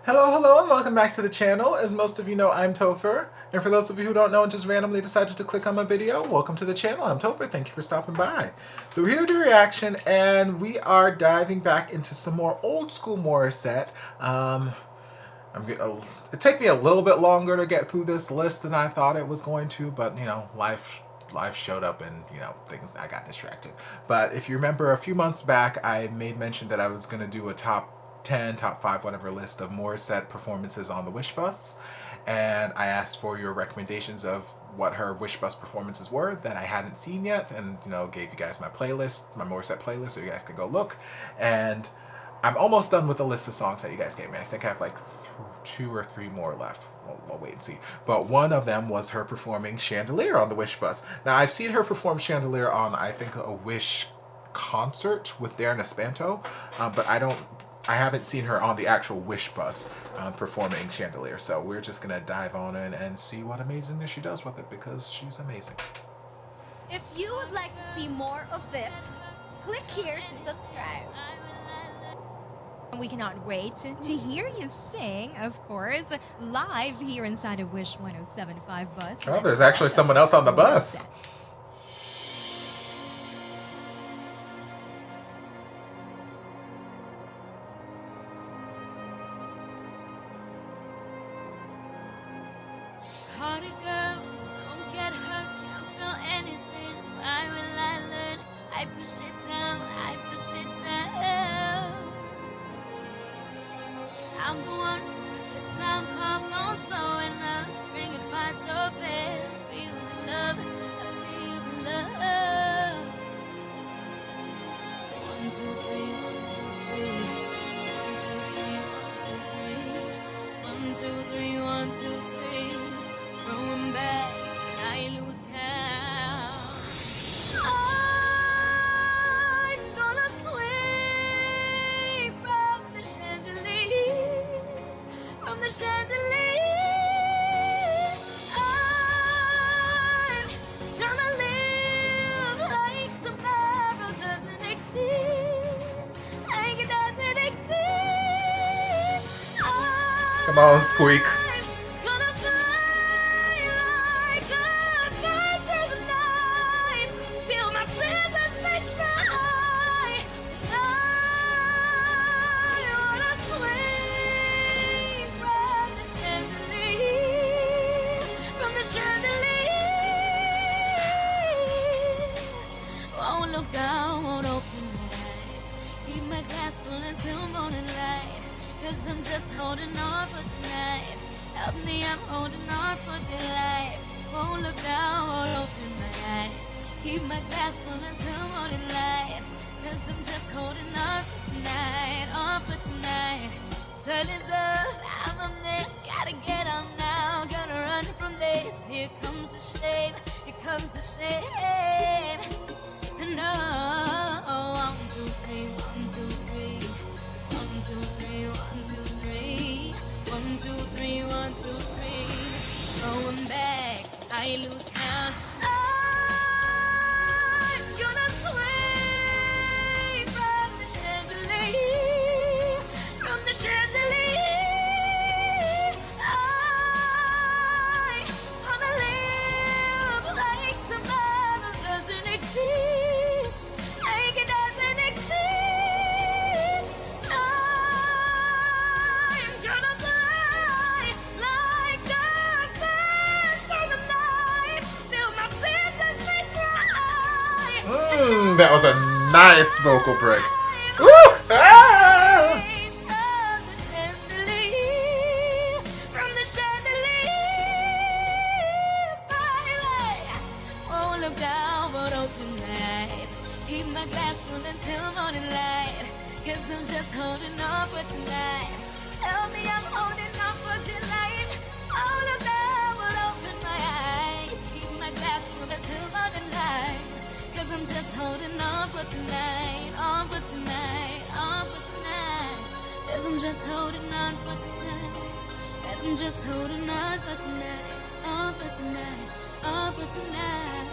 Hello, hello, and welcome back to the channel. As most of you know, I'm Topher. And for those of you who don't know and just randomly decided to click on my video, welcome to the channel. I'm Topher. Thank you for stopping by. So we're here to do a reaction, and we are diving back into some more old school Morissette. It took me a little bit longer to get through this list than I thought it was going to, but you know, life showed up and things, I got distracted. But if you remember a few months back, I made mention that I was going to do a top 10, top 5, whatever list of Morissette performances on the Wish Bus, and I asked for your recommendations of what her Wish Bus performances were that I hadn't seen yet, and gave you guys my playlist, my Morissette playlist, so you guys could go look. And I'm almost done with the list of songs that you guys gave me. I think I have like 2 or 3 more left. We'll wait and see. But one of them was her performing Chandelier on the Wish Bus. Now, I've seen her perform Chandelier on, I think, a Wish concert with Darren Espanto, but I haven't seen her on the actual Wish Bus performing Chandelier. So we're just going to dive on in and see what amazingness she does with it, because she's amazing. If you would like to see more of this, click here to subscribe. We cannot wait to hear you sing, of course, live here inside a Wish 107.5 bus. Oh, there's actually someone else on the bus. Harder girls don't get hurt, can't feel anything. Why will I learn? I push it down, I push it down. I'm the one with the time call phones blowing up, ringing my doorbell. Feel the love, I feel the love. 1, 2, 3, 1, 2, 3, 1, 2, 3, 1, 2, 3, 1, 2, 3, 1, 2, 3. Throwing back till I lose count. I'm gonna swing from the chandelier, from the chandelier. I'm gonna live like tomorrow doesn't exist, like it doesn't exist. Come on, Squeak. Look down, won't open my eyes. Keep my glass full until morning light. Cause I'm just holding on for tonight. Help me, I'm holding on for delight. Won't look down, won't open my eyes. Keep my glass full until morning light. Cause I'm just holding on for tonight, on for tonight. Sun is up, I'm on this. Gotta get on now, gotta run from this. Here comes the shame, here comes the shame. No, 1, 2, 3, 1, 2, 3, 1, 2, 3, 1, 2, 3, 1, 2, 3, 1, 2, 3. Throwing back, I lose count. I'm gonna swing from the chandelier, from the chandelier. I wanna live like tomorrow doesn't exist. That was a nice vocal break. Woo! Ah! Won't look down, won't open my eyes. Keep my glass full until morning light. Cause I'm just holding on for tonight. Help me, I'm holding on for tonight. Won't look down, won't open my eyes. Keep my glass full until morning light. Cause I'm just holding on for tonight, on for tonight, on for tonight. Cause I'm just holding on for tonight. And I'm just holding on for tonight, on for tonight, on for tonight.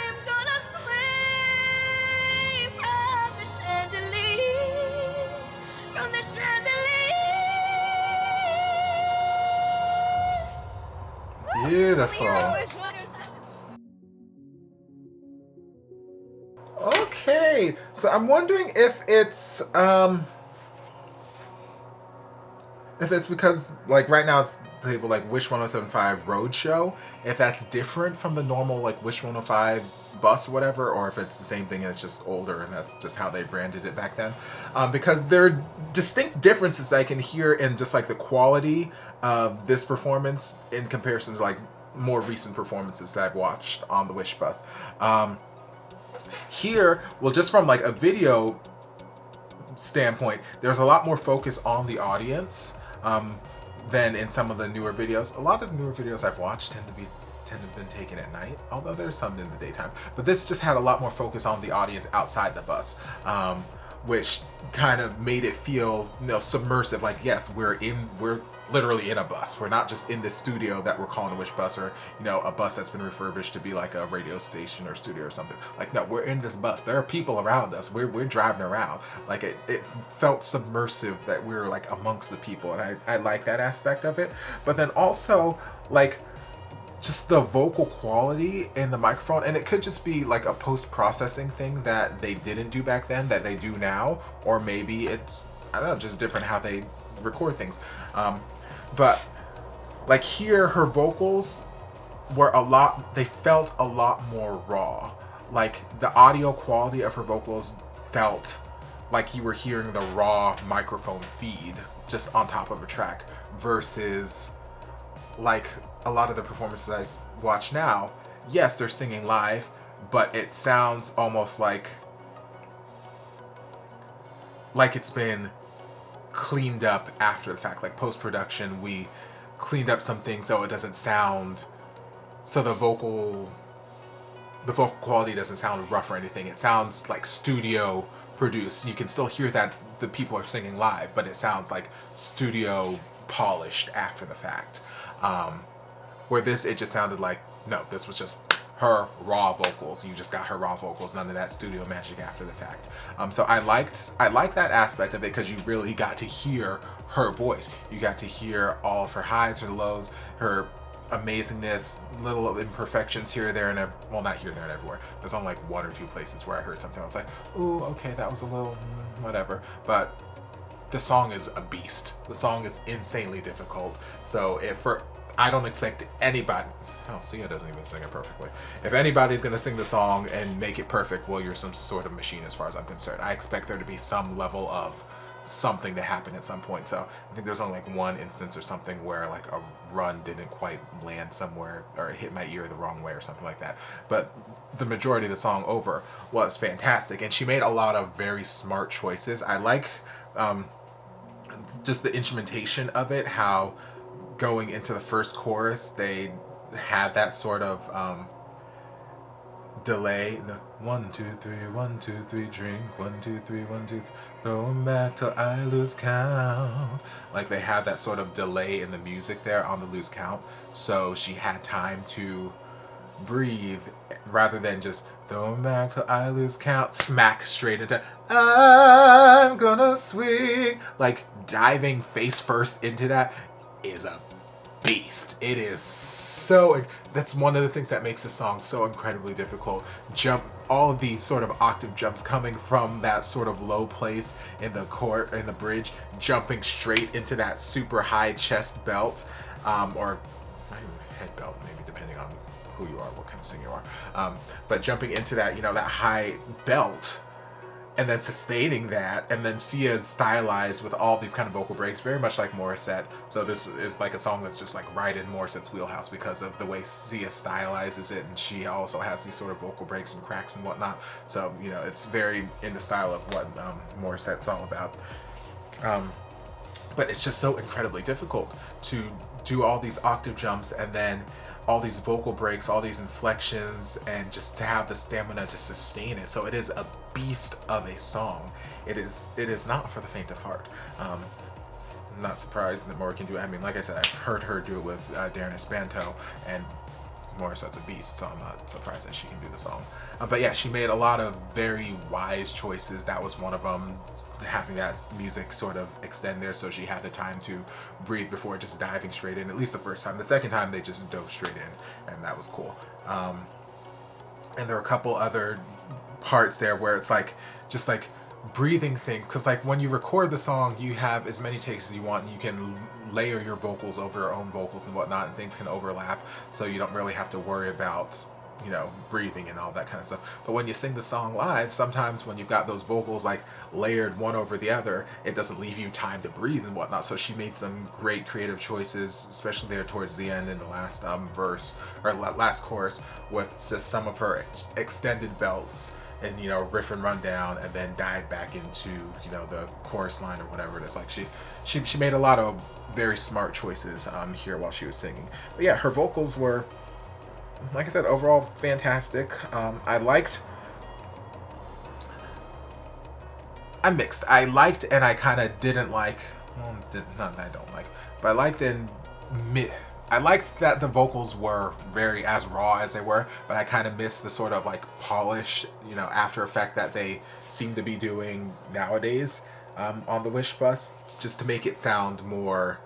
I'm gonna swing from the chandelier. beautiful. Here on Wish 107. Okay, so I'm wondering if it's because like right now it's labeled like Wish 1075 Roadshow, if that's different from the normal like Wish 105 bus or whatever, or if it's the same thing and it's just older and that's just how they branded it back then. Because there are distinct differences that I can hear in just like the quality of this performance in comparison to like more recent performances that I've watched on the Wish bus. Here, well, just from like a video standpoint, there's a lot more focus on the audience than in some of the newer videos. A lot of the newer videos I've watched tend to have been taken at night, although there's some in the daytime. But this just had a lot more focus on the audience outside the bus, which kind of made it feel, you know, submersive. Like, yes, we're literally in a bus. We're not just in this studio that we're calling a Wish bus, or, you know, a bus that's been refurbished to be like a radio station or studio or something. Like, no, we're in this bus. There are people around us. We're driving around. Like, it felt submersive that we were like amongst the people, and I like that aspect of it. But then also, like, just the vocal quality in the microphone, and it could just be like a post-processing thing that they didn't do back then that they do now, or maybe it's, I don't know, just different how they record things. But like here, her vocals were they felt a lot more raw. Like the audio quality of her vocals felt like you were hearing the raw microphone feed just on top of a track, versus like a lot of the performances I watch now. Yes, they're singing live, but it sounds almost like it's been cleaned up after the fact. Like post-production, we cleaned up some things so it doesn't sound, so the vocal quality doesn't sound rough or anything. It sounds like studio produced. You can still hear that the people are singing live, but it sounds like studio polished after the fact. Where this, it just sounded like, no, this was just her raw vocals. You just got her raw vocals, none of that studio magic after the fact. So I liked that aspect of it, because you really got to hear her voice. You got to hear all of her highs, her lows, her amazingness, little imperfections here, there, and well, not here, there, and everywhere. There's only like one or two places where I heard something I was like, ooh, okay, that was a little whatever. But the song is a beast. The song is insanely difficult. So I don't expect anybody, Sia doesn't even sing it perfectly. If anybody's gonna sing the song and make it perfect, well, you're some sort of machine as far as I'm concerned. I expect there to be some level of something to happen at some point. So I think there's only like one instance or something where like a run didn't quite land somewhere, or it hit my ear the wrong way or something like that. But the majority of the song over was fantastic, and she made a lot of very smart choices. I like just the instrumentation of it, how going into the first chorus they had that sort of delay. The 1 2 3 1 2 3 drink, 1 2 3 1 2 throw 'em back till I lose count. Like they had that sort of delay in the music there on the lose count, so she had time to breathe rather than just throw 'em back till I lose count, smack straight into I'm gonna swing. Like diving face first into that is a beast. It is so, that's one of the things that makes the song so incredibly difficult. All of these sort of octave jumps coming from that sort of low place in the bridge, jumping straight into that super high chest belt, or head belt, maybe depending on who you are, what kind of singer you are. But jumping into that, you know, that high belt, and then sustaining that, and then Sia's stylized with all these kind of vocal breaks, very much like Morissette. So this is like a song that's just like right in Morissette's wheelhouse because of the way Sia stylizes it, and she also has these sort of vocal breaks and cracks and whatnot. So, you know, it's very in the style of what Morissette's all about. But it's just so incredibly difficult to do all these octave jumps and then all these vocal breaks, all these inflections, and just to have the stamina to sustain it. So it is a beast of a song. It is not for the faint of heart. I'm not surprised that Mori can do it. I mean, like I said, I've heard her do it with Darren Espanto, and Morissette's a beast, so I'm not surprised that she can do the song. But yeah, she made a lot of very wise choices. That was one of them. having that music sort of extend there, so she had the time to breathe before just diving straight in, at least the first time. The second time they just dove straight in, and that was cool. And there were a couple other parts there where it's like just like breathing things, because like when you record the song you have as many takes as you want, and you can layer your vocals over your own vocals and whatnot, and things can overlap, so you don't really have to worry about, you know, breathing and all that kind of stuff. But when you sing the song live, sometimes when you've got those vocals like layered one over the other, it doesn't leave you time to breathe and whatnot. So she made some great creative choices, especially there towards the end in the last verse, or last chorus, with just some of her extended belts and, you know, riff and run down, and then dive back into, you know, the chorus line or whatever it is. Like she made a lot of very smart choices here while she was singing. But yeah, her vocals were, like I said, overall fantastic. I'm mixed. I liked and I kind of didn't like. Well, not that I don't like, but I liked and I liked that the vocals were very as raw as they were, but I kind of missed the sort of like polish, you know, after effect that they seem to be doing nowadays on the Wish Bus, just to make it sound more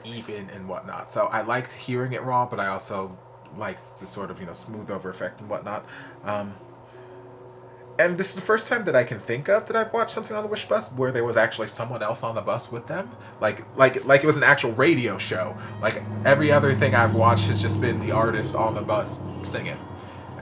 even and whatnot. So I liked hearing it raw, but I also liked the sort of, you know, smooth over effect and whatnot. And this is the first time that I can think of that I've watched something on the Wish Bus where there was actually someone else on the bus with them. Like it was an actual radio show. Like every other thing I've watched has just been the artist on the bus singing.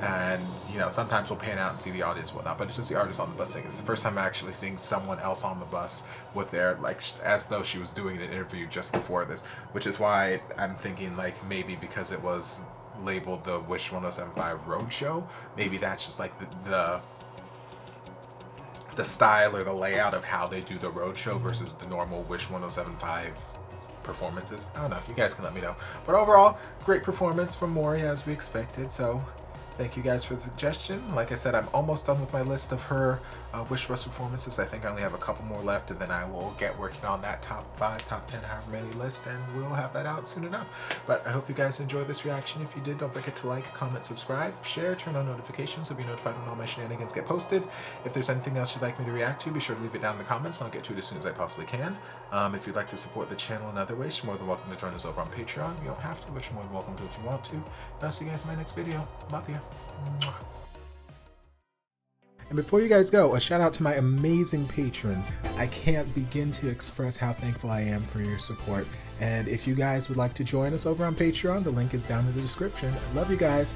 And, you know, sometimes we'll pan out and see the audience and whatnot, but it's just the artist on the bus singing. It's the first time I'm actually seeing someone else on the bus with their, like, as though she was doing an interview just before this, which is why I'm thinking, like, maybe because it was labeled the Wish 1075 Roadshow, maybe that's just like the style or the layout of how they do the roadshow versus the normal Wish 1075 performances. I don't know. You guys can let me know. But overall, great performance from Mori as we expected. So thank you guys for the suggestion. Like I said, I'm almost done with my list of her Wish Bus performances. I think I only have a couple more left, and then I will get working on that top 5, top 10, however many list, and we'll have that out soon enough. But I hope you guys enjoyed this reaction. If you did, don't forget to like, comment, subscribe, share, turn on notifications so you'll be notified when all my shenanigans get posted. If there's anything else you'd like me to react to, be sure to leave it down in the comments, and I'll get to it as soon as I possibly can. If you'd like to support the channel in other ways, you're more than welcome to join us over on Patreon. You don't have to, but you're more than welcome to if you want to. And I'll see you guys in my next video. Love you. Mwah. And before you guys go, a shout out to my amazing patrons. I can't begin to express how thankful I am for your support. And if you guys would like to join us over on Patreon, the link is down in the description. I love you guys.